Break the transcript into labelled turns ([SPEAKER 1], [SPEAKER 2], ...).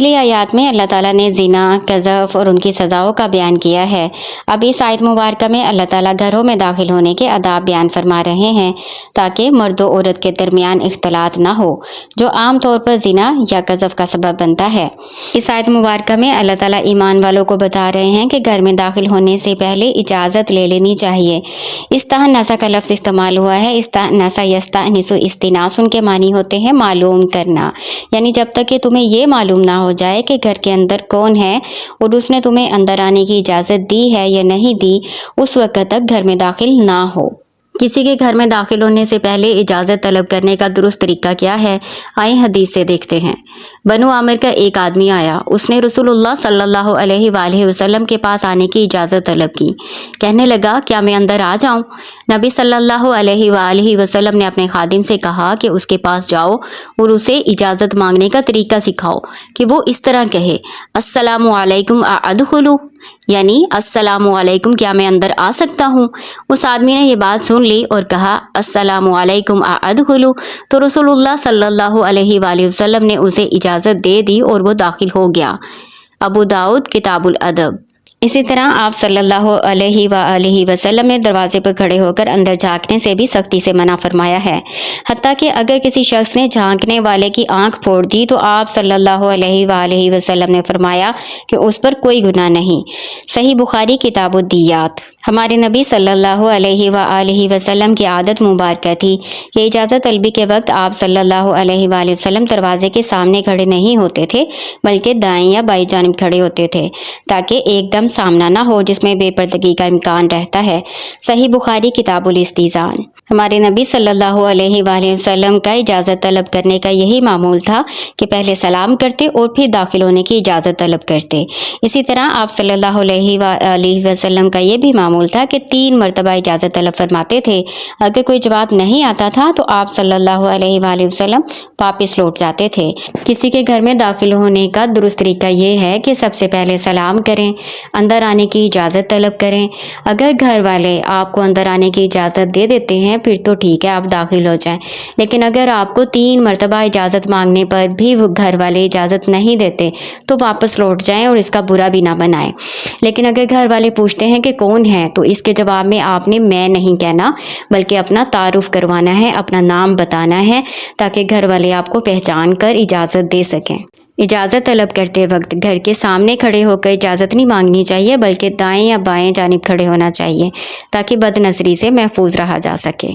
[SPEAKER 1] پچھلی آیات میں اللہ تعالیٰ نے زنا، قذف اور ان کی سزاؤں کا بیان کیا ہے۔ اب اس آیت مبارکہ میں اللہ تعالیٰ گھروں میں داخل ہونے کے آداب بیان فرما رہے ہیں تاکہ مرد و عورت کے درمیان اختلاط نہ ہو، جو عام طور پر زنا یا قذف کا سبب بنتا ہے۔ اس آیت مبارکہ میں اللہ تعالیٰ ایمان والوں کو بتا رہے ہیں کہ گھر میں داخل ہونے سے پہلے اجازت لے لینی چاہیے۔ استأنس کا لفظ استعمال ہوا ہے۔ استأنس یستأنس استئناس کے معنی ہوتے ہیں معلوم کرنا، یعنی جب تک کہ تمہیں یہ معلوم نہ ہو جائے کہ گھر کے اندر کون ہے اور اس نے تمہیں اندر آنے کی اجازت دی ہے یا نہیں دی، اس وقت تک گھر میں داخل نہ ہو۔ کسی کے گھر میں داخل ہونے سے پہلے اجازت طلب کرنے کا درست طریقہ کیا ہے؟ آئیں حدیث سے دیکھتے ہیں۔ بنو عامر کا ایک آدمی آیا، اس نے رسول اللہ صلی اللہ علیہ وآلہ وسلم کے پاس آنے کی اجازت طلب کی۔ کہنے لگا، کیا میں اندر آ جاؤں؟ نبی صلی اللہ علیہ وآلہ وسلم نے اپنے خادم سے کہا کہ اس کے پاس جاؤ اور اسے اجازت مانگنے کا طریقہ سکھاؤ کہ وہ اس طرح کہے، السلام علیکم ادخلوا، یعنی السلام علیکم، کیا میں اندر آ سکتا ہوں؟ اس آدمی نے یہ بات سن لی اور کہا، السلام علیکم ادخلوا، تو رسول اللہ صلی اللہ علیہ وآلہ وسلم نے اسے اجازت دے دی اور وہ داخل ہو گیا۔ ابو داؤد کتاب الادب۔ اسی طرح آپ صلی اللہ علیہ وآلہ وسلم نے دروازے پر کھڑے ہو کر اندر جھانکنے سے بھی سختی سے منع فرمایا ہے، حتیٰ کہ اگر کسی شخص نے جھانکنے والے کی آنکھ پھوڑ دی تو آپ صلی اللہ علیہ وآلہ وسلم نے فرمایا کہ اس پر کوئی گناہ نہیں۔ صحیح بخاری کتاب الدیات۔ ہمارے نبی صلی اللہ علیہ وآلہ وسلم کی عادت مبارکہ تھی کہ اجازت طلبی کے وقت آپ صلی اللہ علیہ وآلہ وسلم دروازے کے سامنے کھڑے نہیں ہوتے تھے، بلکہ دائیں یا بائیں جانب کھڑے ہوتے تھے تاکہ ایک دم سامنا نہ ہو جس میں بے پردگی کا امکان رہتا ہے۔ صحیح بخاری کتاب الاستئذان۔ ہمارے نبی صلی اللہ علیہ وآلہ وسلم کا اجازت طلب کرنے کا یہی معمول تھا کہ پہلے سلام کرتے اور پھر داخل ہونے کی اجازت طلب کرتے۔ اسی طرح آپ صلی اللہ علیہ وآلہ وسلم کا یہ بھی معمول تھا کہ 3 مرتبہ اجازت طلب فرماتے تھے۔ اگر کوئی جواب نہیں آتا تھا تو آپ صلی اللہ علیہ وآلہ وسلم واپس لوٹ جاتے تھے۔ کسی کے گھر میں داخل ہونے کا درست طریقہ یہ ہے کہ سب سے پہلے سلام کریں، اندر آنے کی اجازت طلب کریں۔ اگر گھر والے آپ کو اندر آنے کی اجازت دے دیتے ہیں پھر تو ٹھیک ہے، آپ داخل ہو جائیں، لیکن اگر آپ کو 3 مرتبہ اجازت مانگنے پر بھی وہ گھر والے اجازت نہیں دیتے تو واپس لوٹ جائیں اور اس کا برا بھی نہ بنائیں۔ لیکن اگر گھر والے پوچھتے ہیں کہ کون ہے تو اس کے جواب میں آپ نے میں نہیں کہنا، بلکہ اپنا تعارف کروانا ہے، اپنا نام بتانا ہے تاکہ گھر والے آپ کو پہچان کر اجازت دے سکیں۔ اجازت طلب کرتے وقت گھر کے سامنے کھڑے ہو کر اجازت نہیں مانگنی چاہیے، بلکہ دائیں یا بائیں جانب کھڑے ہونا چاہیے تاکہ بد نظری سے محفوظ رہا جا سکے۔